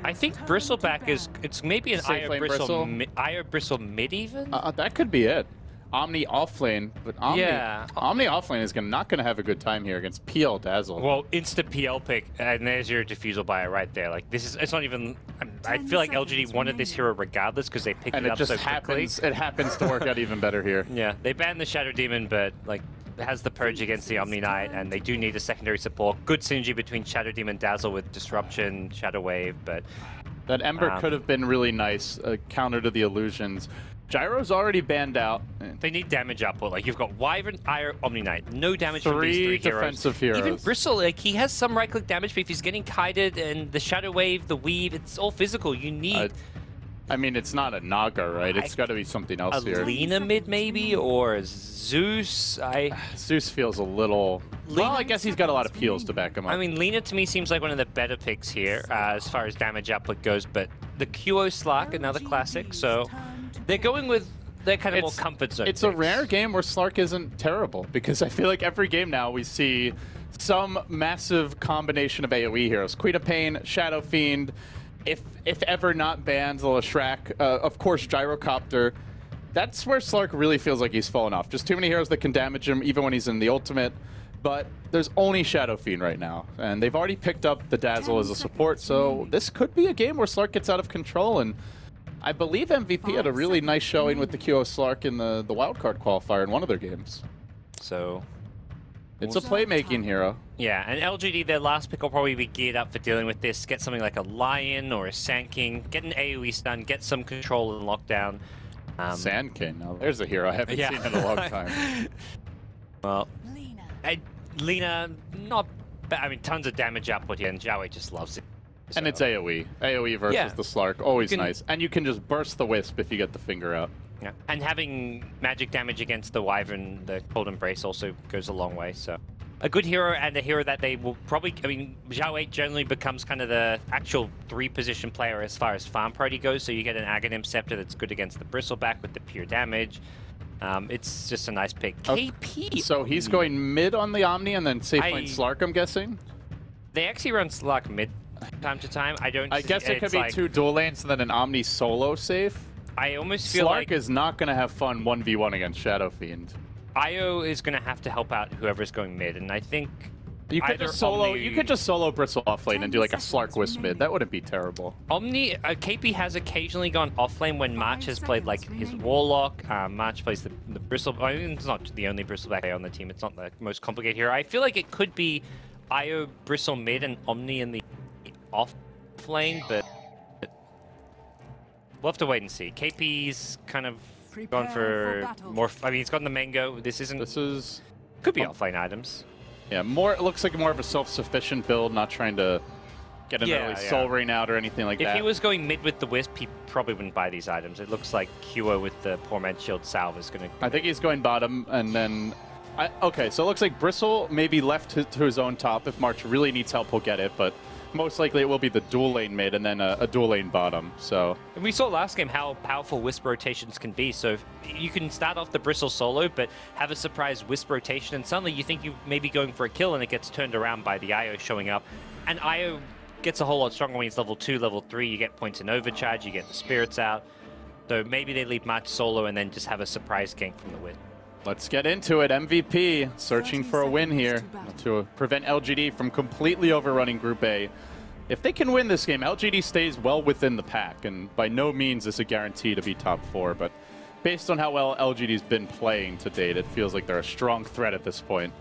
I think Bristleback is, it's maybe an Safe lane Io Bristle mid even? That could be it. Omni offlane, but Omni offlane is not going to have a good time here against PL Dazzle. Well, insta PL pick, and there's your diffusal buyer right there. Like, this is, it's not even, I feel like LGD wanted this hero regardless because they picked it up so quickly. It happens to work out even better here. Yeah, they banned the Shadow Demon, but like, it has the purge against the Omni Knight, and they do need a secondary support. Good synergy between Shadow Demon Dazzle with Disruption, Shadow Wave, but... That Ember could have been really nice, counter to the illusions. Gyro's already banned out. They need damage output. Like, you've got Wyvern, Ire, Omni Knight. No damage from these three defensive heroes. Even Bristle, like, he has some right-click damage, but if he's getting kited and the Shadow Wave, the Weave, it's all physical. You need... I mean, it's not a Naga, right? It's got to be something else here. Lina mid, maybe? Or Zeus? Zeus feels a little... Well, I guess he's got a lot of peels to back him up. I mean, Lina to me seems like one of the better picks here as far as damage output goes, but the QO Slark, another classic, so they're going with their kind of more comfort zone It's picks. a rare game where Slark isn't terrible, because I feel like every game now we see some massive combination of AoE heroes. Queen of Pain, Shadow Fiend, if ever not banned, Lashrak, of course Gyrocopter. That's where Slark really feels like he's fallen off. Just too many heroes that can damage him even when he's in the ultimate. But there's only Shadow Fiend right now, and they've already picked up the Dazzle as a support, so this could be a game where Slark gets out of control, and I believe MVP had a really nice showing with the QO Slark in the wildcard qualifier in one of their games. So... It's a playmaking hero. Yeah, and LGD, their last pick will probably be geared up for dealing with this. Get something like a Lion or a Sand King, get an AoE stun, get some control and lockdown. Sand King, now there's a hero I haven't seen in a long time. Well, Lina, not bad. I mean, tons of damage output here, and Jiawei just loves it. So. And it's AoE. AoE versus the Slark, always nice. And you can just burst the Wisp if you get the finger out. Yeah, and having magic damage against the Wyvern, the Cold Embrace, also goes a long way, so... A good hero, and a hero that they will probably... I mean, Zhao 8 generally becomes kind of the actual 3-position player as far as farm priority goes, so you get an Aghanim Scepter that's good against the Bristleback with the pure damage. It's just a nice pick. KP! So he's going mid on the Omni and then safe lane Slark, I'm guessing? They actually run Slark mid time to time. I guess it could be 2 dual lanes and then an Omni solo safe. I almost feel like... Slark is not going to have fun 1v1 against Shadow Fiend. Io is going to have to help out whoever's going mid, and I think... You could just solo Bristle off lane and do like a Slark Wisp mid. That wouldn't be terrible. Omni, KP has occasionally gone off lane when March has played like his Warlock. March plays the Bristle... I mean, it's not the only Bristleback on the team. It's not the most complicated hero. I feel like it could be Io, Bristle mid, and Omni in the off lane, but... We'll have to wait and see. KP's kind of gone for more... I mean, he's gotten the Mango. This isn't... This is... Could be offlane items. Yeah, it looks like more of a self-sufficient build, not trying to get an early Soul Ring out or anything like that. If he was going mid with the Wisp, he probably wouldn't buy these items. It looks like QO with the Poor Man's Shield Salve is going to... I think he's going bottom, and then... Okay, so it looks like Bristle may be left to his own top. If March really needs help, he'll get it, but... Most likely it will be the dual lane mid and then a dual lane bottom, so... And we saw last game how powerful Wisp rotations can be, so you can start off the Bristle solo, but have a surprise Wisp rotation, and suddenly you think you may be going for a kill, and it gets turned around by the Io showing up. And Io gets a whole lot stronger when he's level 2, level 3, you get points in overcharge, you get the spirits out. So maybe they leave March solo and then just have a surprise gank from the Wisp. Let's get into it. MVP searching for a win here to prevent LGD from completely overrunning Group A. If they can win this game, LGD stays well within the pack, and by no means is a guarantee to be top 4, but based on how well LGD's been playing to date, it feels like they're a strong threat at this point.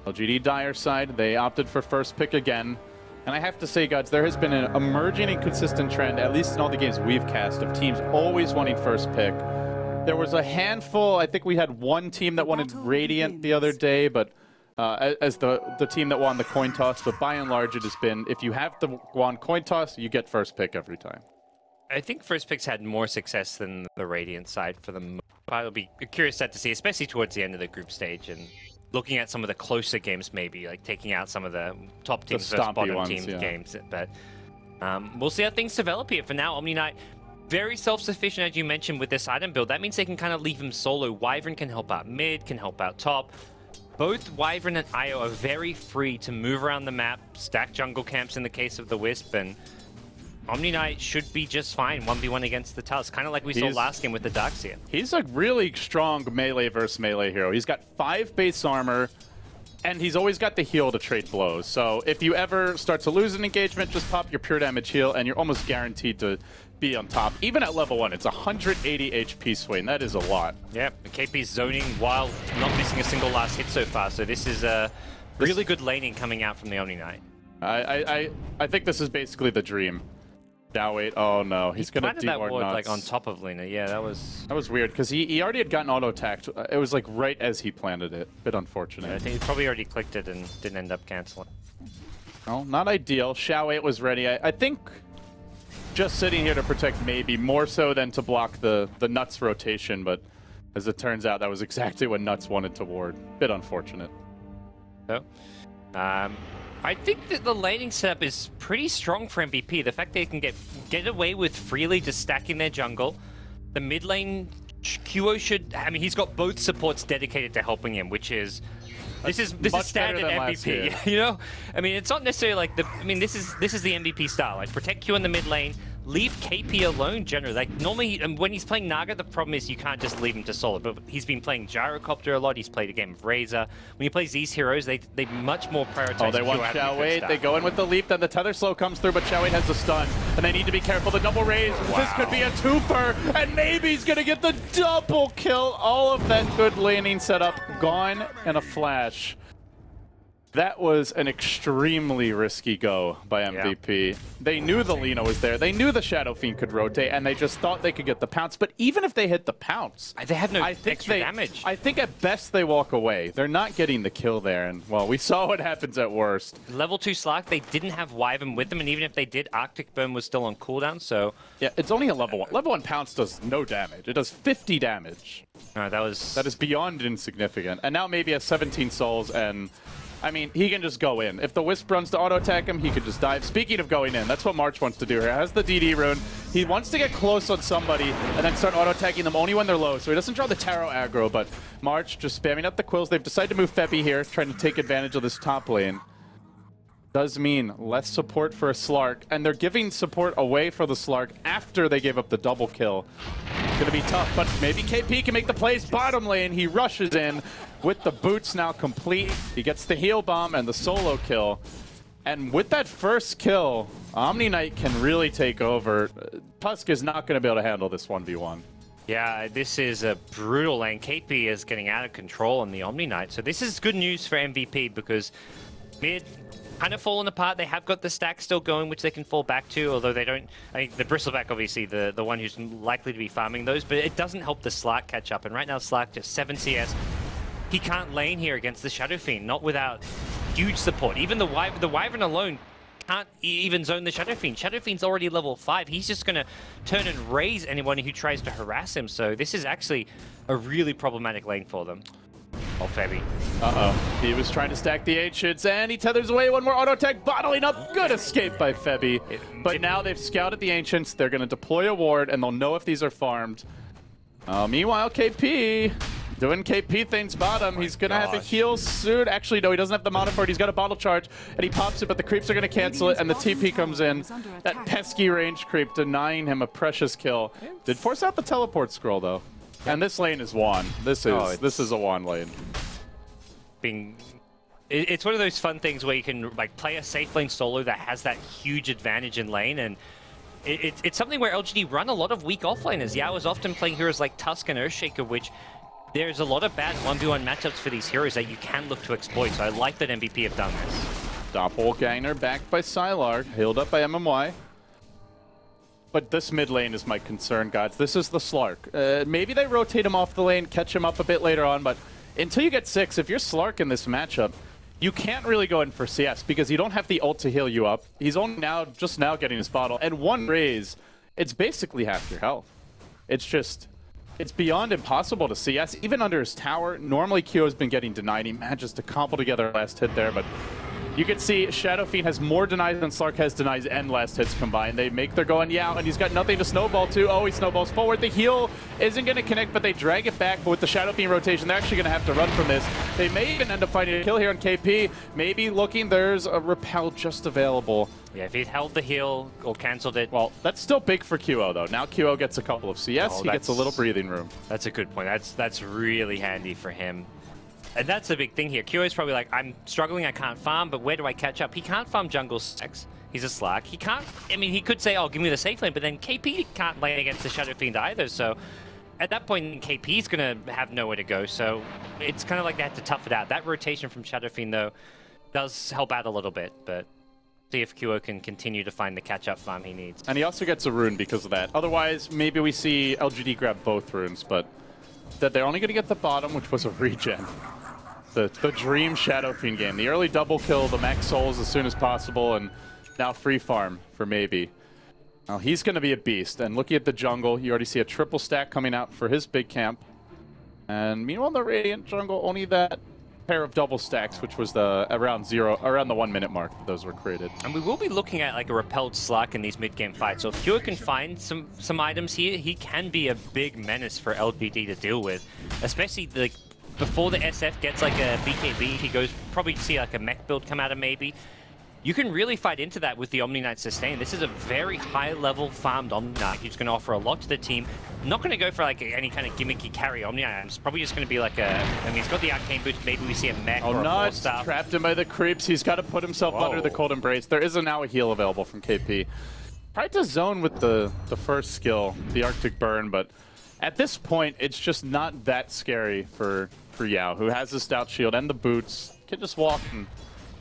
LGD Dire side, they opted for first pick again, and I have to say, guys, there has been an emerging and consistent trend, at least in all the games we've cast, of teams always wanting first pick. There was a handful, I think we had one team that wanted Radiant the other day, but as the team that won the coin toss, but by and large it has been, if you have the won coin toss, you get first pick every time. I think first picks had more success than the Radiant side for them. I'll be curious to see, especially towards the end of the group stage, and looking at some of the closer games maybe, like taking out some of the top teams versus bottom teams games. But we'll see how things develop here. For now, Omni Knight, very self-sufficient, as you mentioned, with this item build. That means they can kind of leave him solo. Wyvern can help out mid, can help out top. Both Wyvern and Io are very free to move around the map, stack jungle camps in the case of the Wisp, and Omni Knight should be just fine 1v1 against the Tusk, kind of like we saw last game with the Darkseer. He's a really strong melee versus melee hero. He's got 5 base armor, and he's always got the heal to trade blows. So if you ever start to lose an engagement, just pop your pure damage heal, and you're almost guaranteed to be on top. Even at level 1, it's 180 HP swing. That is a lot. Yeah, KP's zoning while not missing a single last hit so far. So this is really good laning coming out from the Omni Knight. I think this is basically the dream. Now wait, oh no, he's gonna that ward like on top of Lina. Yeah, that was weird because he already had gotten auto attacked. It was like right as he planted it. Bit unfortunate. Yeah, I think he probably already clicked it and didn't end up canceling. Well, not ideal. Xiao 8 was ready. I think just sitting here to protect maybe more so than to block the Nuts rotation, but as it turns out, that was exactly what Nuts wanted to ward. Bit unfortunate. So, I think that the laning setup is pretty strong for MVP. The fact they can get away with freely just stacking their jungle. The mid lane, QO should... I mean, he's got both supports dedicated to helping him, which is... This is standard MVP, you know? I mean, it's not necessarily like the... I mean, this is the MVP style. Like, protect Q in the mid lane, leave KP alone generally. Like, normally, when he's playing Naga, the problem is you can't just leave him to solo. But he's been playing Gyrocopter a lot. He's played a game of Razor. When he plays these heroes, they much more prioritize. Oh, they want Xiao Wei. They go in with the leap, then the tether slow comes through, but Xiao Wei has the stun. And they need to be careful. The double raise. Wow. This could be a twofer, and maybe he's going to get the double kill. All of that good laning setup gone in a flash. That was an extremely risky go by MVP. Yeah. They knew the Lina was there. They knew the Shadow Fiend could rotate, and they just thought they could get the pounce. But even if they hit the pounce... They have no extra damage. I think at best they walk away. They're not getting the kill there, and, well, we saw what happens at worst. Level 2 Slark, they didn't have Wyvern with them, and even if they did, Arctic Burn was still on cooldown, so... Yeah, it's only a level 1. Level 1 pounce does no damage. It does 50 damage. That is beyond insignificant. And now maybe has 17 souls, and... I mean, he can just go in. If the Wisp runs to auto-attack him, he could just dive. Speaking of going in, that's what March wants to do here. He has the DD rune. He wants to get close on somebody and then start auto-attacking them only when they're low. So he doesn't draw the Taro aggro, but March just spamming up the quills. They've decided to move Febby here, trying to take advantage of this top lane. Does mean less support for a Slark, and they're giving support away for the Slark after they gave up the double kill. It's gonna be tough, but maybe KP can make the plays bottom lane. He rushes in with the boots now complete. He gets the heal bomb and the solo kill. And with that first kill, Omni Knight can really take over. Tusk is not gonna be able to handle this 1v1. Yeah, this is a brutal lane. KP is getting out of control on the Omni Knight. So this is good news for MVP because mid kind of fallen apart. They have got the stack still going, which they can fall back to, although they don't... I mean, the Bristleback, obviously, the one who's likely to be farming those, but it doesn't help the Slark catch up. And right now, Slark just 7 CS. He can't lane here against the Shadow Fiend, not without huge support. Even the Wyvern alone can't even zone the Shadow Fiend. Shadow Fiend's already level 5. He's just going to turn and raise anyone who tries to harass him. So this is actually a really problematic lane for them. Oh, Febby. Uh-oh. He was trying to stack the Ancients, and he tethers away. One more auto attack, bottling up. Good escape by Febby. But now they've scouted the Ancients. They're going to deploy a ward, and they'll know if these are farmed. Meanwhile, KP doing KP things bottom. He's going to have to heal soon. Actually, no, he doesn't have the mana for it. He's got a bottle charge, and he pops it, but the creeps are going to cancel it, and the TP comes in. That pesky range creep denying him a precious kill. Did force out the teleport scroll, though. And this lane is Juan. This is a Juan lane. It's one of those fun things where you can like play a safe lane solo that has that huge advantage in lane, and it's something where LGD run a lot of weak offlaners. Yao is often playing heroes like Tusk and Earthshaker, which there's a lot of bad 1v1 matchups for these heroes that you can look to exploit. So I like that MVP have done this. Doppelganger backed by Sylar, healed up by MMY. But this mid lane is my concern, guys. This is the Slark. Maybe they rotate him off the lane, catch him up a bit later on, but until you get 6, if you're Slark in this matchup, you can't really go in for CS because you don't have the ult to heal you up. He's only just now getting his bottle, and one raise, it's basically half your health. It's beyond impossible to CS. Even under his tower, normally Q has been getting denied. He manages to combo together last hit there, but You can see Shadow Fiend has more denies than Slark has denies and last hits combined. They make their going Yao, and he's got nothing to snowball to. Oh, he snowballs forward. The heal isn't going to connect, but they drag it back. But with the Shadow Fiend rotation, they're actually going to have to run from this. They may even end up finding a kill here on KP. Maybe looking, there's a repel just available. Yeah, if he'd held the heal or cancelled it. Well, that's still big for QO, though. Now QO gets a couple of CS. He gets a little breathing room. That's a good point. That's really handy for him. And that's the big thing here. QO is probably like, I'm struggling, I can't farm, but where do I catch up? He can't farm jungle stacks. He's a Slark. He can't, I mean, he could say, oh, give me the safe lane, but then KP can't lane against the Shadow Fiend either, so at that point, KP's going to have nowhere to go, so it's kind of like they had to tough it out. That rotation from Shadow Fiend, though, does help out a little bit, but see if QO can continue to find the catch-up farm he needs. And he also gets a rune because of that. Otherwise, maybe we see LGD grab both runes, but that they're only going to get the bottom, which was a regen. The dream Shadow Fiend game. The early double kill, the max souls as soon as possible, and now free farm for maybe. Now he's going to be a beast. And looking at the jungle, you already see a triple stack coming out for his big camp. And meanwhile, the Radiant jungle, only that pair of double stacks, which was around the 1 minute mark those were created. And we will be looking at like a repelled Slark in these mid-game fights. So if QO can find some items here, he can be a big menace for LGD to deal with, especially like before the SF gets like a BKB, he goes probably see like a mech build come out of maybe. You can really fight into that with the Omni Knight sustain. This is a very high-level farmed Omni Knight who's going to offer a lot to the team. Not going to go for like any kind of gimmicky carry Omni Knight. It's probably just going to be like a, I mean, he's got the Arcane Boost. Maybe we see a mech or a full staff. Trapped him by the creeps. He's got to put himself under the Cold Embrace. There is now a heal available from KP. Tried to zone with the first skill, the Arctic Burn, but at this point, it's just not that scary for Yao, who has the Stout Shield and the boots. Can just walk and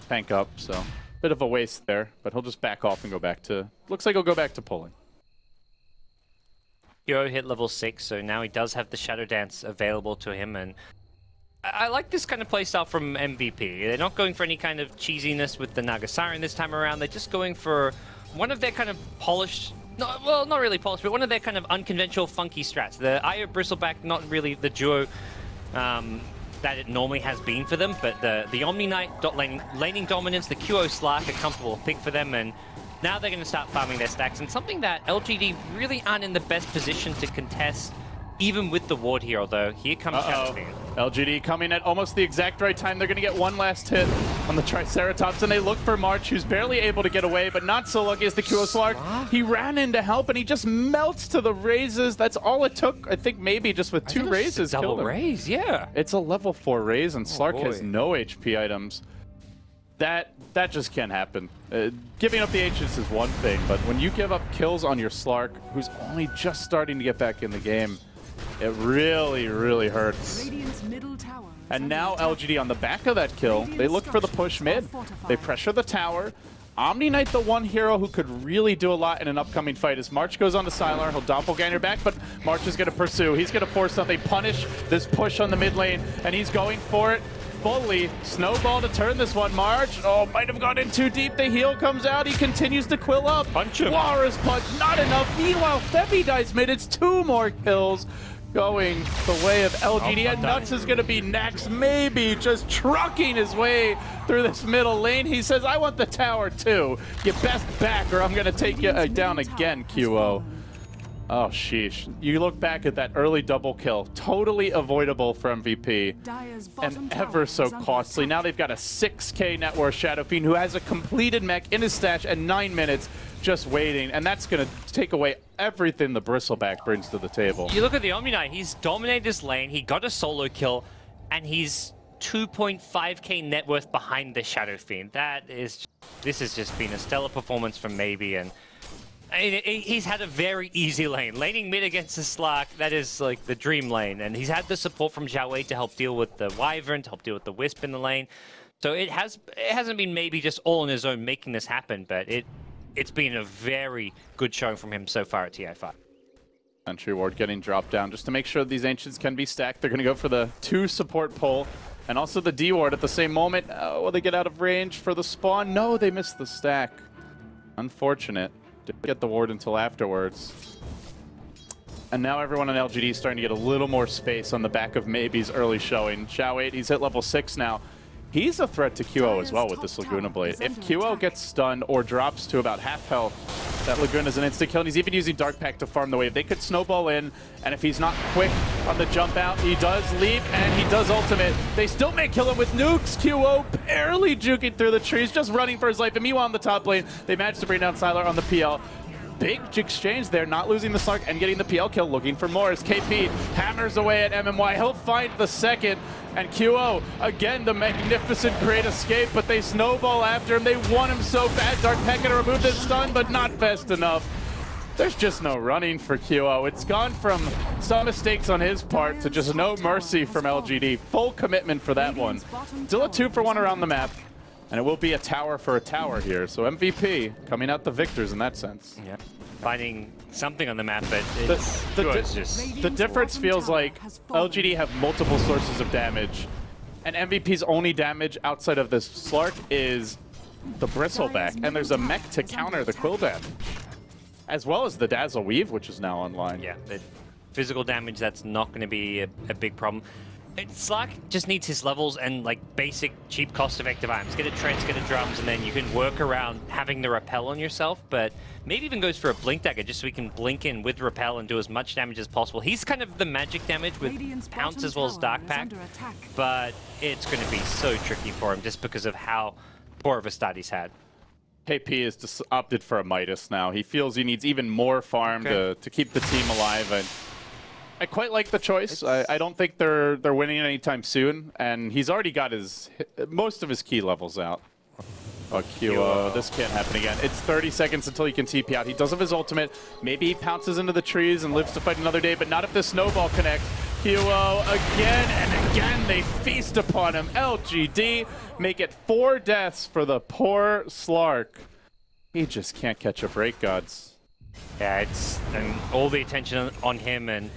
tank up, so bit of a waste there, but he'll just back off and go back to, looks like he'll go back to pulling. QO hit level 6, so now he does have the Shadow Dance available to him, and I like this kind of playstyle from MVP. They're not going for any kind of cheesiness with the Naga Siren this time around. They're just going for one of their kind of polished, well, not really polished, but one of their kind of unconventional, funky strats. The Io Bristleback, not really the duo that it normally has been for them, but the Omni Knight laning dominance, the QO Slark, a comfortable pick for them, and now they're going to start farming their stacks, and something that LGD really aren't in the best position to contest, even with the ward here, although here comes Shadow Fiend. LGD coming at almost the exact right time. They're going to get one last hit on the Triceratops, and they look for March, who's barely able to get away, but not so lucky as the QO Slark. He ran in to help, and he just melts to the raises. That's all it took. I think maybe just with 2 raises killed him. Double raise, yeah. It's a level 4 raise, and Slark has no HP items. That just can't happen. Giving up the H's is one thing, but when you give up kills on your Slark, who's only just starting to get back in the game, it really, really hurts. And now LGD on the back of that kill, they look for the push mid. They pressure the tower. Omni Knight, the one hero who could really do a lot in an upcoming fight, as March goes on to Sylar. He'll doppelganger back, but March is going to pursue. He's going to force something, punish this push on the mid lane, and he's going for it fully. Snowball to turn this one. March, might have gone in too deep. The heal comes out. He continues to quill up. Punch him. Walrus punch, not enough. Meanwhile, Febby dies mid. It's 2 more kills going the way of LGD, and Nuts is going to be next, maybe just trucking his way through this middle lane. He says, I want the tower too. You best back or I'm going to take you down again, QO. Oh, sheesh. You look back at that early double kill, totally avoidable for MVP, and ever so costly. Now they've got a 6k net worth Shadow Fiend who has a completed mech in his stash at 9 minutes, just waiting, and that's going to take away everything the Bristleback brings to the table. You look at the Omni Knight, he's dominated his lane, he got a solo kill, and he's 2.5k net worth behind the Shadow Fiend. This has just been a stellar performance from Maybe, and he's had a very easy lane. Laning mid against the Slark, that is like the dream lane, and he's had the support from Zhao Wei to help deal with the Wyvern, to help deal with the Wisp in the lane. So it hasn't been Maybe just all on his own making this happen, but it's been a very good showing from him so far at TI5. Entry ward getting dropped down just to make sure these Ancients can be stacked. They're going to go for the 2 support pull and also the D ward at the same moment. Will they get out of range for the spawn? No, they missed the stack. Unfortunate. Didn't get the ward until afterwards. And now everyone on LGD is starting to get a little more space on the back of Maybe's early showing. Zhao 8, he's hit level 6 now. He's a threat to QO as well with this Laguna Blade. If QO gets stunned or drops to about half health, that Laguna is an instant kill, and he's even using Dark Pack to farm the wave. They could snowball in, and if he's not quick on the jump out, he does leap, and he does ultimate. They still may kill him with nukes. QO barely juking through the trees, just running for his life. And meanwhile, on the top lane, they managed to bring down Sylar on the PL. Big exchange there, not losing the Slark and getting the PL kill, looking for more as KP hammers away at MMY. He'll find the second, and QO, again, the magnificent great escape, but they snowball after him. They want him so bad. Dark Pack to remove this stun, but not fast enough. There's just no running for QO. It's gone from some mistakes on his part to just no mercy from LGD. Full commitment for that one. Still a 2-for-1 around the map. And it will be a tower for a tower here. So MVP coming out the victors in that sense. Yeah. Finding something on the map, but the difference feels like LGD have multiple sources of damage. And MVP's only damage outside of this Slark is the Bristleback. And there's a mech to counter the Quill damage. As well as the Dazzle Weave, which is now online. Yeah, the physical damage, that's not going to be a big problem. Slark just needs his levels and like basic cheap cost-effective items. Get a Treads, get a Drums, and then you can work around having the Repel on yourself, but maybe even goes for a Blink Dagger just so he can blink in with Repel and do as much damage as possible. He's kind of the magic damage with Pounce as well as Dark Pack, but it's going to be so tricky for him just because of how poor of a start he's had. KP has just opted for a Midas now. He feels he needs even more farm to keep the team alive, and I quite like the choice. I don't think they're winning anytime soon, and he's already got most of his key levels out. Oh, QO, this can't happen again. It's 30 seconds until he can TP out. He does have his ultimate. Maybe he pounces into the trees and lives to fight another day, but not if the snowball connects. QO again and again, they feast upon him. LGD make it 4 deaths for the poor Slark. He just can't catch a break, gods. Yeah, it's all the attention on him, and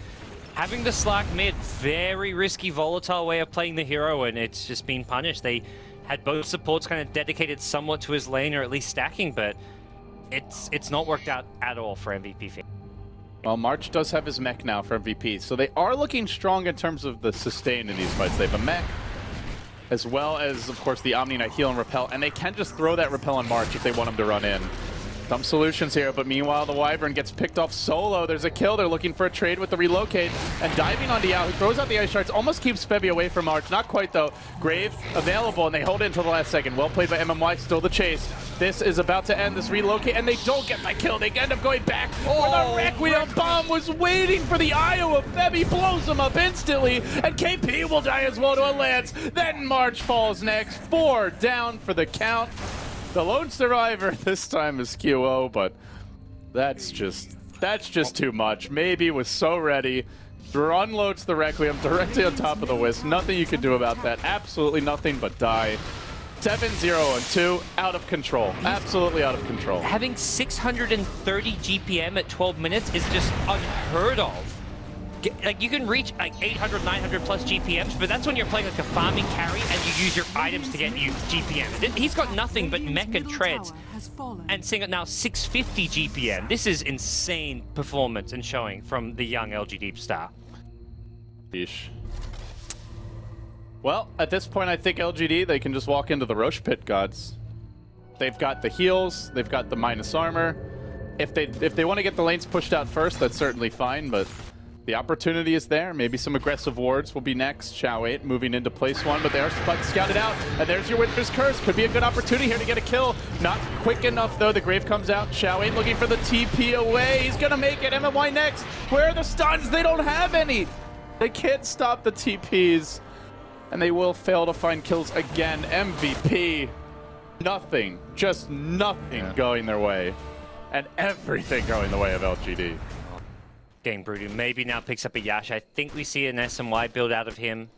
having the Slark mid, very risky, volatile way of playing the hero, and it's just been punished. They had both supports kind of dedicated somewhat to his lane, or at least stacking, but it's not worked out at all for MVP. Well, March does have his mech now for MVP, so they are looking strong in terms of the sustain in these fights. They have a mech, as well as, of course, the Omni Knight heal and repel, and they can just throw that repel on March if they want him to run in. Some solutions here, but meanwhile the Wyvern gets picked off solo. There's a kill. They're looking for a trade with the relocate, and diving on Diao, who throws out the ice shards, almost keeps Febby away from March. Not quite though. Grave available, and they hold it until the last second. Well played by MMY. Still the chase. This is about to end, this relocate, and they don't get my kill. They end up going back. Oh, the Requiem bomb was waiting for the Iowa. Febby blows him up instantly, and KP will die as well to a Lance. Then March falls next. 4 down for the count. The lone survivor this time is QO, but that's just too much. Maybe was so ready. Unloads the Requiem directly on top of the Wisp. Nothing you can do about that. Absolutely nothing but die. 7-0-2, out of control. Absolutely out of control. Having 630 GPM at 12 minutes is just unheard of. Like, you can reach like 800, 900 plus GPMs, but that's when you're playing like a farming carry and you use your items to get you GPM. He's got nothing but mech and treads, and seeing it now 650 GPM. This is insane performance and showing from the young LGD star. Yeesh. Well, at this point, I think LGD, they can just walk into the Roche Pit, gods. They've got the heals, they've got the minus armor. If they want to get the lanes pushed out first, that's certainly fine, but the opportunity is there. Maybe some aggressive wards will be next. Xiao 8 moving into place 1, but they are scouted out. And there's your Winter's Curse. Could be a good opportunity here to get a kill. Not quick enough, though. The Grave comes out. Xiao 8 looking for the TP away. He's going to make it. MMY next. Where are the stuns? They don't have any. They can't stop the TPs. And they will fail to find kills again. MVP. Nothing. Just nothing going their way. And everything going the way of LGD. Game Brutal maybe now picks up a Yash. I think we see an SMY build out of him.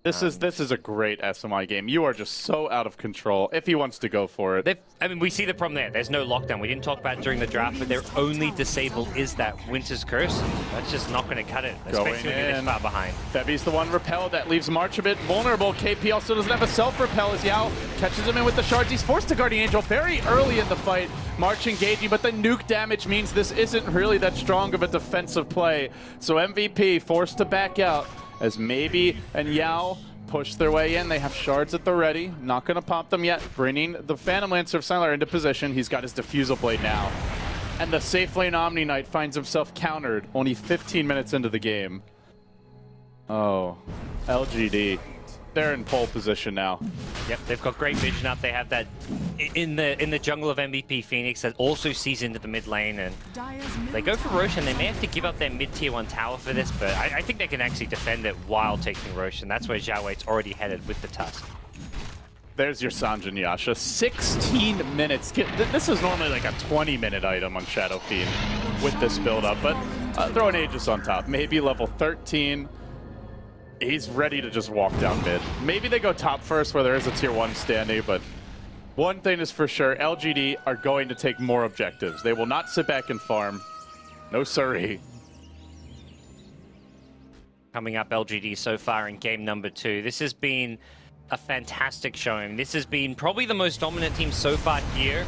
This is a great SMY game. You are just so out of control if he wants to go for it. I mean, we see the problem there. There's no lockdown. We didn't talk about it during the draft, but their only disable is that Winter's Curse. That's just not going to cut it, especially when you're this far behind. Febby's the one repelled. That leaves March a bit vulnerable. KP also doesn't have a self-repel as Yao catches him in with the shards. He's forced to Guardian Angel very early in the fight. March engaging, but the nuke damage means this isn't really that strong of a defensive play. So MVP forced to back out as Maybe and Yao push their way in. They have shards at the ready. Not going to pop them yet. Bringing the Phantom Lancer of Sylar into position. He's got his Diffusal Blade now. And the safe lane Omni Knight finds himself countered only 15 minutes into the game. Oh, LGD. They're in pole position now. Yep, they've got great vision up. They have that in the jungle of MVP Phoenix that also sees into the mid lane, and they go for Rosh, and they may have to give up their mid-tier 1 tower for this, but I think they can actually defend it while taking Rosh, and that's where Xiao Weight's already headed with the Tusk. There's your Sanjin Yasha. 16 minutes. This is normally like a 20-minute item on Shadow Fiend with this build-up, but throw an Aegis on top. Maybe level 13. He's ready to just walk down mid. Maybe they go top first where there is a tier 1 standing, but one thing is for sure, LGD are going to take more objectives. They will not sit back and farm. No siree. Coming up, LGD so far in game number 2. This has been a fantastic showing. This has been probably the most dominant team so far here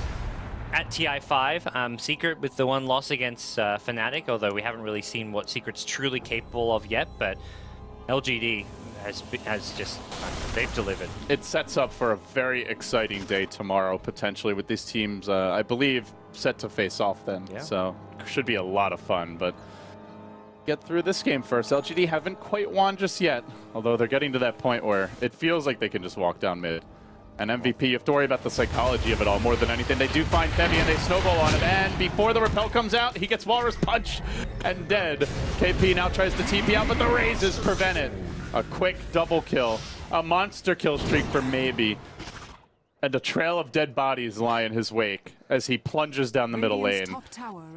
at TI5. Secret with the one loss against Fnatic, although we haven't really seen what Secret's truly capable of yet, but LGD has just, they've delivered. It sets up for a very exciting day tomorrow, potentially, with these teams, I believe, set to face off then. Yeah. So, should be a lot of fun, but get through this game first. LGD haven't quite won just yet, although they're getting to that point where it feels like they can just walk down mid. And MVP, you have to worry about the psychology of it all more than anything. They do find Femi and they snowball on him, and before the repel comes out, he gets Walrus Punch and dead. KP now tries to TP out, but the raises prevent it. A quick double kill, a monster kill streak for Maybe, and a trail of dead bodies lie in his wake as he plunges down the middle lane.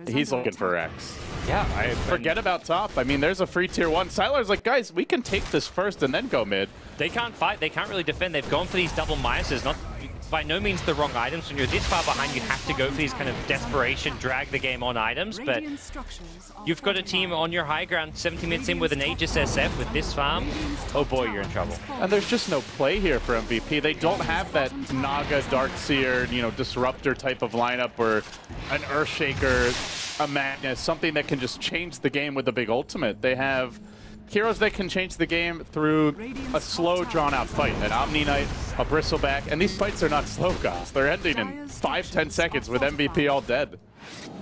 He's looking for X. Yeah, forget about top. I mean, there's a free tier 1. Sylar's like, guys, we can take this first and then go mid. They can't fight. They can't really defend. They've gone for these double Miases. Not by no means the wrong items. When you're this far behind, you have to go for these kind of desperation, drag the game on items. But you've got a team on your high ground, 70 minutes in with an Aegis SF with this farm. Oh boy, you're in trouble. And there's just no play here for MVP. They don't have that Naga, Darkseer, Disruptor type of lineup or an Earthshaker, a Magnus, something that can just change the game with a big ultimate. They have heroes that can change the game through a slow, drawn-out fight. An Omni Knight, a Bristleback, and these fights are not slow, guys. They're ending in 5-10 seconds with MVP all dead.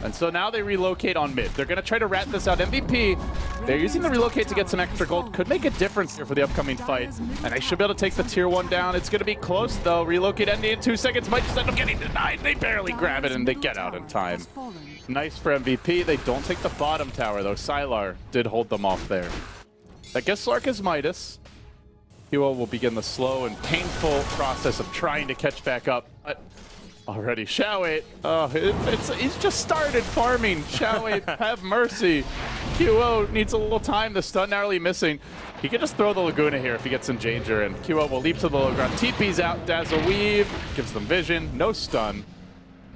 And so now they relocate on mid. They're going to try to rat this out. MVP, they're using the relocate to get some extra gold. Could make a difference here for the upcoming fight. And they should be able to take the tier 1 down. It's going to be close, though. Relocate ending in 2 seconds. Might just end up getting denied. They barely grab it, and they get out in time. Nice for MVP. They don't take the bottom tower, though. Sylar did hold them off there. I guess Slark is Midas. Huo will begin the slow and painful process of trying to catch back up. But already, Xiao, he's just started farming. Xiao, have mercy. Huo needs a little time. The stun narrowly missing. He can just throw the Laguna here if he gets in danger, and Huo will leap to the low ground. TP's out, Dazzle Weave, gives them vision, no stun.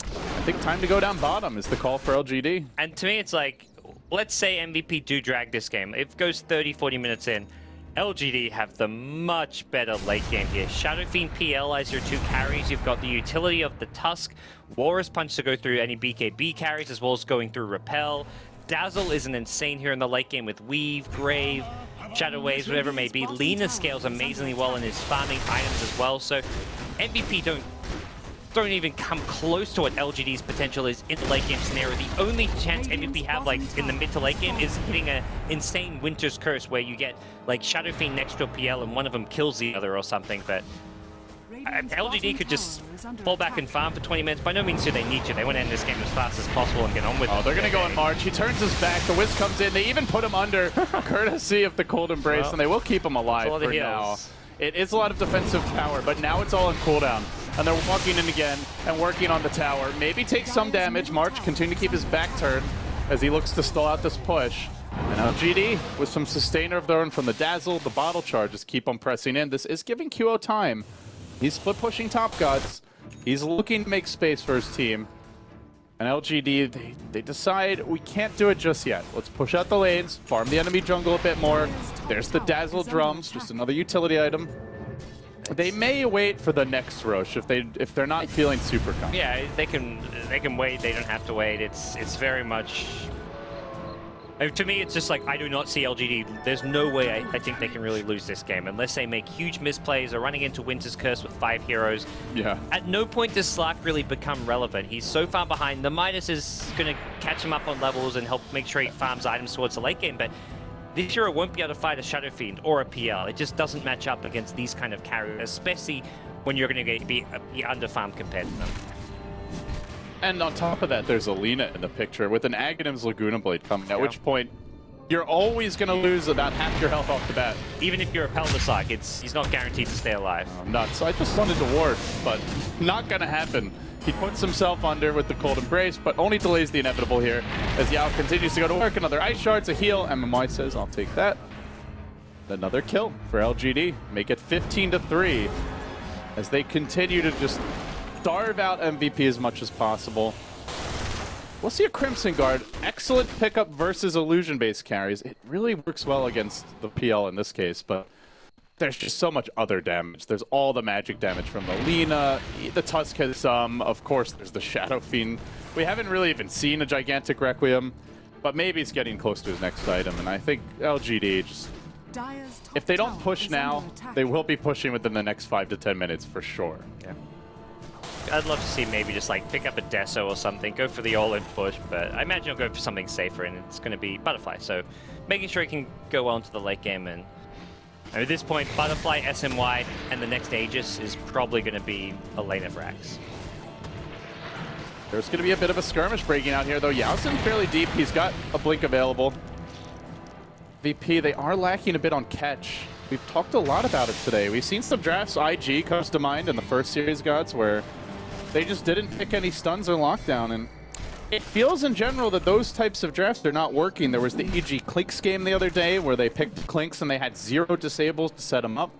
I think time to go down bottom is the call for LGD. And to me, it's like, let's say MVP do drag this game. It goes 30-40 minutes in. LGD have the much better late game here. Shadow Fiend PL as your 2 carries. You've got the utility of the Tusk, Walrus Punch to go through any BKB carries, as well as going through Repel. Dazzle is an insane here in the late game with Weave, Grave, Shadow Waves, whatever it may be. Lina scales amazingly well in his farming items as well. So MVP don't even come close to what LGD's potential is in the late game scenario. The only chance MVP have, like, in the mid to late game is hitting an insane Winter's Curse where you get, like, Shadow Fiend next to a PL and one of them kills the other or something, but LGD could just fall back and farm for 20 minutes. By no means do they need to. They want to end this game as fast as possible and get on with it. Oh, they're going to go in March. He turns his back. The Wiz comes in. They even put him under, courtesy of the Cold Embrace, and they will keep him alive for now. It is a lot of defensive power, but now it's all on cooldown. And they're walking in again and working on the tower. Maybe take some damage. March continue to keep his back turned as he looks to stall out this push. And LGD with some sustainer of their own from the Dazzle, the bottle charges keep on pressing in. This is giving QO time. He's split pushing top gods. He's looking to make space for his team. And LGD, they decide we can't do it just yet. Let's push out the lanes, farm the enemy jungle a bit more. There's the Dazzle drums, just another utility item. They may wait for the next Rosh if they're not feeling super confident. Yeah, they can wait. They don't have to wait. It's very much To me, it's just like, I do not see LGD. There's no way I think they can really lose this game unless they make huge misplays or running into Winter's Curse with 5 heroes. Yeah. At no point does Slark really become relevant. He's so far behind. The Midas is going to catch him up on levels and help make sure he farms items towards the late game, but this hero won't be able to fight a Shadow Fiend or a PL. It just doesn't match up against these kind of carriers, especially when you're going to be under-farmed compared to them. And on top of that, there's Alina in the picture with an Aghanim's Laguna Blade coming, at which point you're always going to lose about half your health off the bat. Even if you're a Pelder, he's not guaranteed to stay alive. Nuts. I just wanted to ward, but not going to happen. He puts himself under with the Cold Embrace, but only delays the inevitable here as Yao continues to go to work. Another Ice Shards, a heal. MMY says, I'll take that. Another kill for LGD. Make it 15-3 as they continue to just starve out MVP as much as possible. We'll see a Crimson Guard. Excellent pickup versus illusion-based carries. It really works well against the PL in this case, but there's just so much other damage. There's all the magic damage from the Lina. The Tusk has some. Of course, there's the Shadow Fiend. We haven't really even seen a gigantic Requiem, but maybe it's getting close to his next item, and I think LGD just... If they don't push now, they will be pushing within the next 5 to 10 minutes for sure. Yeah. I'd love to see maybe just like pick up a Deso or something, go for the all-in push, but I imagine he'll go for something safer, and it's going to be Butterfly. So making sure he can go well into the late game, and at this point, Butterfly, SMY, and the next Aegis is probably going to be a lane of Rax. There's going to be a bit of a skirmish breaking out here, though. Yao's in fairly deep. He's got a blink available. VP, they are lacking a bit on catch. We've talked a lot about it today. We've seen some drafts. IG comes to mind in the first series gods where they just didn't pick any stuns or lockdown, and it feels in general that those types of drafts are not working. There was the EG Clinks game the other day where they picked Clinks and they had 0 disables to set them up.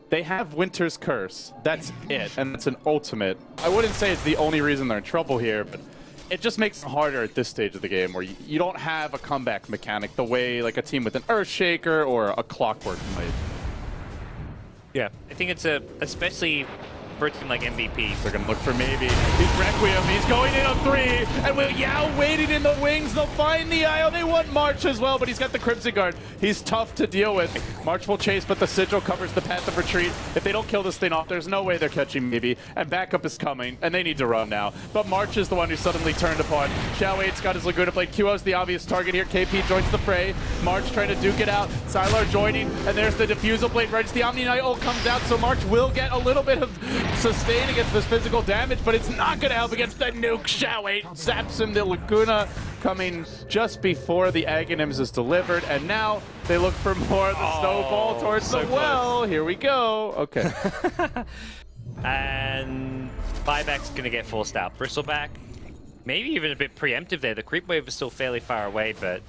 They have Winter's Curse. That's it, and it's an ultimate. I wouldn't say it's the only reason they're in trouble here, but it just makes it harder at this stage of the game where you don't have a comeback mechanic the way like a team with an Earthshaker or a Clockwork might. Yeah, I think it's especially for a team like MVP. They're going to look for maybe. He's Requiem. He's going in on 3. And with Yao waiting in the wings, they'll find the IO. They want March as well, but he's got the Crimson Guard. He's tough to deal with. March will chase, but the Sigil covers the path of retreat. If they don't kill this thing off, there's no way they're catching maybe. And backup is coming, and they need to run now. But March is the one who's suddenly turned upon. Xiao 8's got his Laguna Blade. QO's the obvious target here. KP joins the fray. March trying to duke it out. Sylar joining, and there's the Diffusal Blade. Right, the Omni Knight ult comes out, so March will get a little bit of sustain against this physical damage, but it's not going to help against the nuke. Xiao 8 zaps him. The Laguna coming just before the Aghanims is delivered, and now they look for more of the snowball towards the well. Here we go. Okay. And buyback's going to get forced out. Bristleback, maybe even a bit preemptive there. The creep wave is still fairly far away, but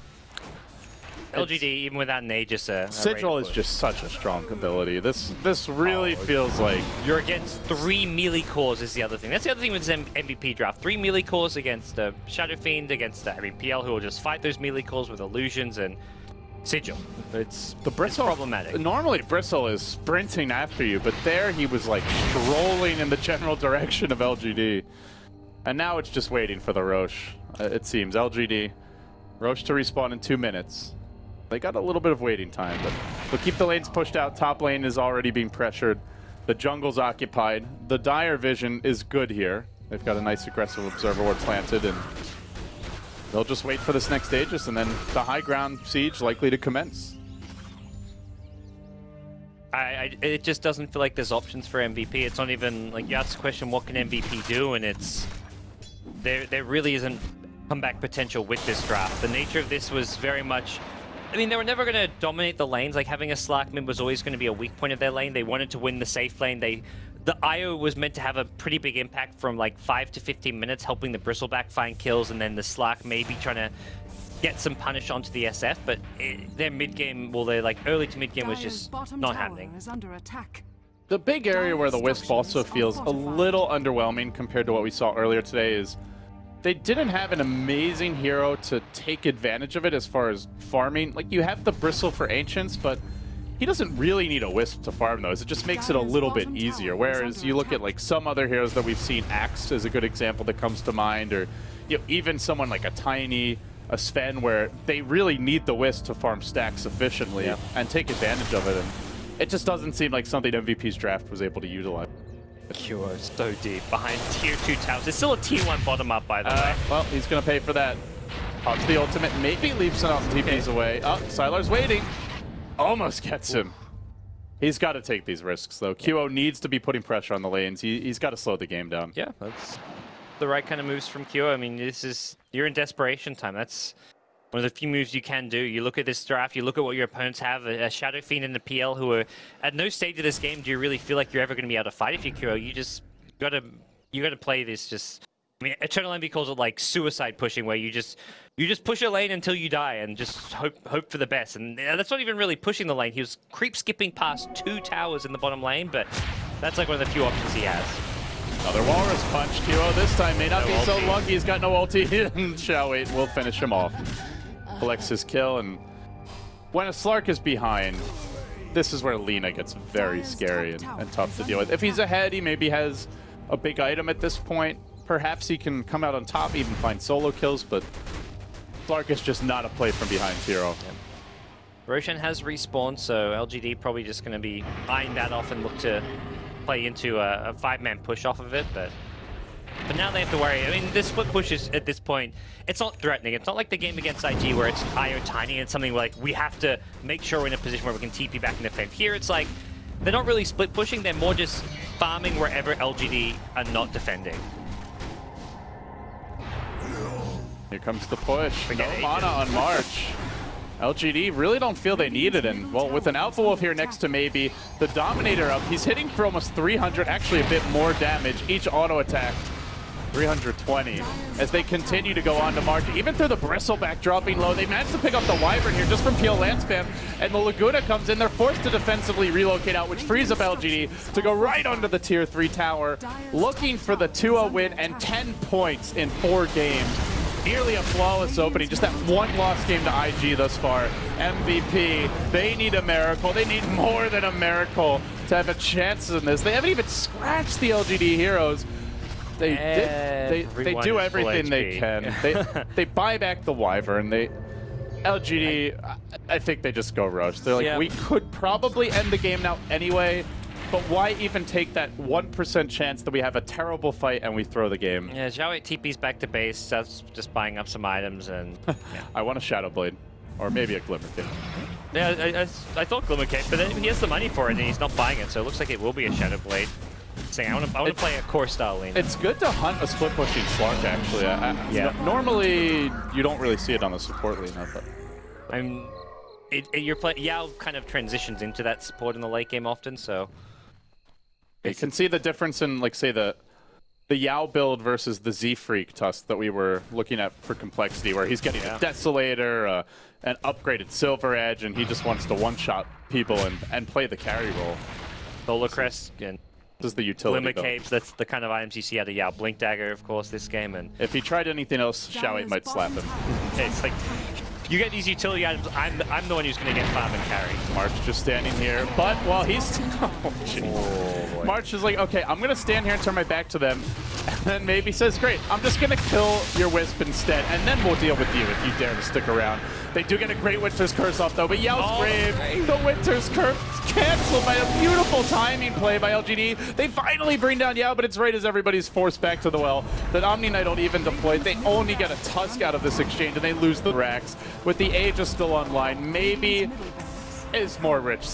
LGD, even without an Aegis, Sigil is just such a strong ability. This really feels like... You're against 3 melee cores is the other thing. That's the other thing with this MVP draft. 3 melee cores against Shadow Fiend, against PL, who will just fight those melee cores with illusions, and Sigil. It's problematic. Normally Bristle is sprinting after you, but there he was like strolling in the general direction of LGD. And now it's just waiting for the Roche, it seems. LGD, Roche to respawn in 2 minutes. They got a little bit of waiting time, but they'll keep the lanes pushed out. Top lane is already being pressured. The jungle's occupied. The Dire vision is good here. They've got a nice aggressive Observer Ward planted, and they'll just wait for this next Aegis, and then the high ground siege likely to commence. It just doesn't feel like there's options for MVP. It's not even, like, you ask the question, what can MVP do? And it's... There really isn't comeback potential with this draft. The nature of this was very much... I mean, they were never going to dominate the lanes. Like, having a Slark mid was always going to be a weak point of their lane. They wanted to win the safe lane. The IO was meant to have a pretty big impact from like 5 to 15 minutes, helping the Bristleback find kills, and then the Slark maybe trying to get some punish onto the SF. But their mid game, well, their like early to mid game was just not happening. The big area where the Wisp also feels a little underwhelming compared to what we saw earlier today is they didn't have an amazing hero to take advantage of it as far as farming. Like, you have the Bristle for Ancients, but he doesn't really need a Wisp to farm those. It just makes it a little bit easier. Whereas you look at like some other heroes that we've seen, Axe is a good example that comes to mind, or even someone like a Tiny, a Sven where they really need the Wisp to farm stacks efficiently and take advantage of it. And it just doesn't seem like something MVP's draft was able to utilize. Cure so deep behind tier 2 towers. It's still a tier 1 bottom up, by the way. Well, he's going to pay for that. Pops the ultimate, maybe leaps enough TPs away. Oh, Sylar's waiting. Almost gets him. He's got to take these risks, though. QO needs to be putting pressure on the lanes. He's got to slow the game down. Yeah, that's the right kind of moves from QO. I mean, you're in desperation time. That's one of the few moves you can do. You look at this draft, you look at what your opponents have, a Shadow Fiend and a PL who are at no stage of this game do you really feel like you're ever going to be able to fight if you're QO. You gotta play this just, I mean, Eternal Envy calls it like suicide pushing, where you just push a lane until you die and just hope for the best. And that's not even really pushing the lane. He was creep skipping past 2 towers in the bottom lane, but that's like one of the few options he has. Another Walrus punch. QO this time may not be so lucky. He's got no ulti, and Shao Wait will finish him off. Collects his kill, and when a Slark is behind, this is where Lina gets very scary and tough to deal with. If he's ahead, he maybe has a big item at this point. Perhaps he can come out on top, even find solo kills, but Slark is just not a play from behind hero. Yeah. Roshan has respawned, so LGD probably just going to be eyeing that off and look to play into a 5-man push off of it, but now they have to worry. I mean, this split push is, at this point, it's not threatening. It's not like the game against IG where it's IO tiny and something like we have to make sure we're in a position where we can TP back and defend. Here, it's like they're not really split pushing. They're more just farming wherever LGD are not defending. Here comes the push. No mana on March. LGD really don't feel they need it, and well, with an Alpha Wolf here next to maybe the Dominator up, he's hitting for almost 300, actually a bit more damage. Each auto attack 320 as they continue to go on to March. Even through the Bristleback dropping low, they managed to pick up the Wyvern here just from PL land spam, and the Laguna comes in. They're forced to defensively relocate out, which frees up LGD to go right onto the tier 3 tower, looking for the 2-0 win and 10 points in 4 games. Nearly a flawless opening, just that one lost game to IG thus far. MVP, they need a miracle. They need more than a miracle to have a chance in this. They haven't even scratched the LGD heroes. They do everything they can. They buy back the Wyvern. LGD, I think they just go rush. They're like, we could probably end the game now anyway, but why even take that 1% chance that we have a terrible fight and we throw the game? Yeah, Zhao TP's back to base. That's just buying up some items, and I want a Shadow Blade, or maybe a Glimmer Cape. Yeah, I thought Glimmer Cape, but then he has the money for it and he's not buying it, so it looks like it will be a Shadow Blade. Saying I want to play a core style lane. It's good to hunt a split pushing Slark, actually. Normally you don't really see it on the support lane, but you're playing Yao kind of transitions into that support in the late game often, so you can see the difference in, like, say the Yao build versus the Z Freak Tusk that we were looking at for complexity, where he's getting a Desolator, an upgraded Silver Edge, and he just wants to one-shot people and play the carry role. Solar Crest and is the utility. Glimmer Capes, that's the kind of items you see out of Yao. Blink Dagger, of course, this game. And if he tried anything else, Shao Wait might slap him. It's like, you get these utility items, I'm the one who's going to get farm and carry. March just standing here, but while he's... Oh, March is like, okay, I'm going to stand here and turn my back to them, and then maybe says, great, I'm just going to kill your Wisp instead, and then we'll deal with you if you dare to stick around. They do get a great Winter's Curse off, though, but Yao's brave. The Winter's Curse canceled by a beautiful timing play by LGD. They finally bring down Yao, but it's right as everybody's forced back to the well. The Omni Knight don't even deploy. They only get a Tusk out of this exchange, and they lose the Rax. With the Aegis still online, maybe is more rich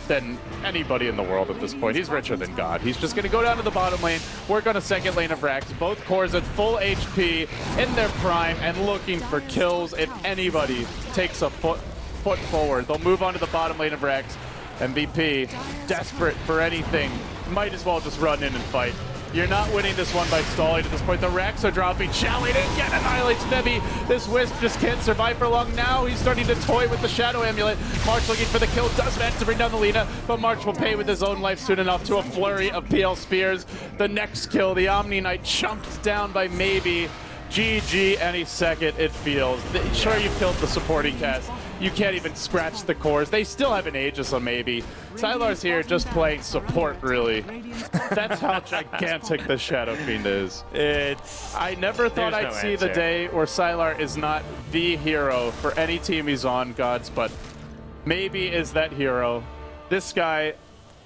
than anybody in the world at this point. He's richer than God. He's just going to go down to the bottom lane, work on a second lane of Rax. Both cores at full HP in their prime and looking for kills. If anybody takes a foot forward, they'll move on to the bottom lane of Rax. MVP, desperate for anything, might as well just run in and fight. You're not winning this one by stalling at this point. The Rax are dropping. Shelly didn't get annihilates Nebby. This Wisp just can't survive for long. Now he's starting to toy with the Shadow Amulet. March looking for the kill. Does manage to bring down the Lina, but March will pay with his own life soon enough to a flurry of PL Spears. The next kill, the Omni Knight chunked down by maybe. GG any second, it feels. Sure, you've killed the supporting cast. You can't even scratch the cores. They still have an Aegis, so maybe. Sylar's here just playing support, really. That's how gigantic the Shadow Fiend is. I never thought I'd see the day where Sylar is not the hero for any team he's on, gods, but maybe is that hero. This guy,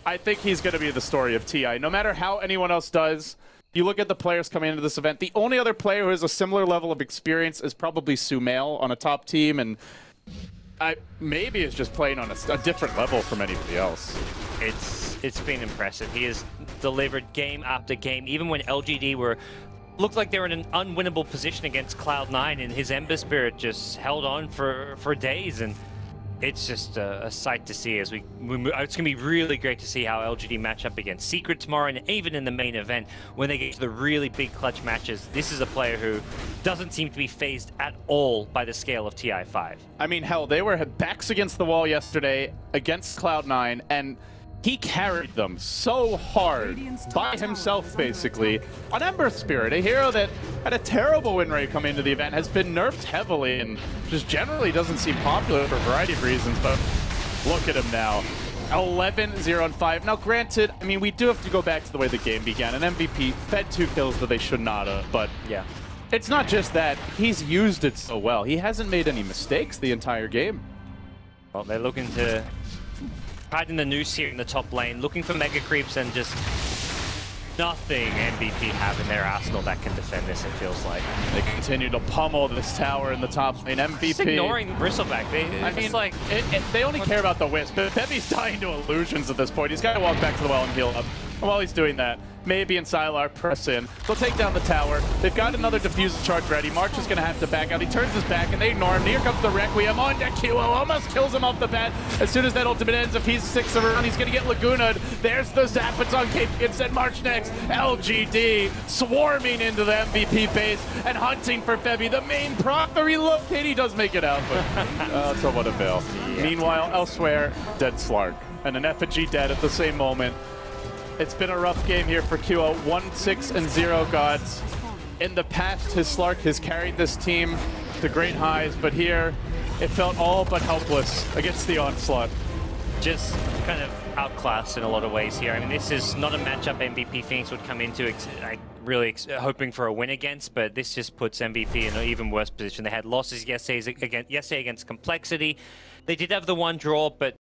I think he's going to be the story of TI. No matter how anyone else does, you look at the players coming into this event, the only other player who has a similar level of experience is probably Sumail on a top team, and maybe is just playing on a different level from anybody else. It's been impressive. He has delivered game after game, even when LGD looked like they were in an unwinnable position against Cloud9, and his Ember Spirit just held on for days, and it's just a sight to see as we move. It's going to be really great to see how LGD match up against Secret tomorrow, and even in the main event, when they get to the really big clutch matches, this is a player who doesn't seem to be phased at all by the scale of TI5. I mean, hell, they were backs against the wall yesterday against Cloud9, and he carried them so hard by himself, basically, on Ember Spirit, a hero that had a terrible win rate coming into the event, has been nerfed heavily, and just generally doesn't seem popular for a variety of reasons, but look at him now. 11-0-5. Now, granted, I mean, we do have to go back to the way the game began. An MVP fed 2 kills that they should not have, but yeah, it's not just that. He's used it so well. He hasn't made any mistakes the entire game. Well, they're looking to hide in the noose here in the top lane, looking for mega creeps, and just nothing MVP have in their arsenal that can defend this, it feels like. They continue to pummel this tower in the top lane. MVP. Just ignoring Bristleback. They only care about the Wisp. Bebe's dying to illusions at this point. He's got to walk back to the well and heal up. And while he's doing that, maybe and Sylar press in. They'll take down the tower. They've got another diffuser charge ready. March is going to have to back out. He turns his back and they ignore him. Here comes the Requiem on deck. QO almost kills him off the bat. As soon as that ultimate ends, if he's 6 around, he's going to get Laguna'd. There's the zap. It's on Cape. Instead, March next. LGD swarming into the MVP base and hunting for Febby. The main prop, the relocate. He does make it out, but somewhat a fail. Yeah. Meanwhile, elsewhere, dead Slark. And an effigy dead at the same moment. It's been a rough game here for QO. 1-6-0, gods. In the past, his Slark has carried this team to great highs, but here, it felt all but helpless against the onslaught. Just kind of outclassed in a lot of ways here. I mean, this is not a matchup MVP Phoenix would come into really hoping for a win against, but this just puts MVP in an even worse position. They had losses yesterday against Complexity. They did have the one draw, but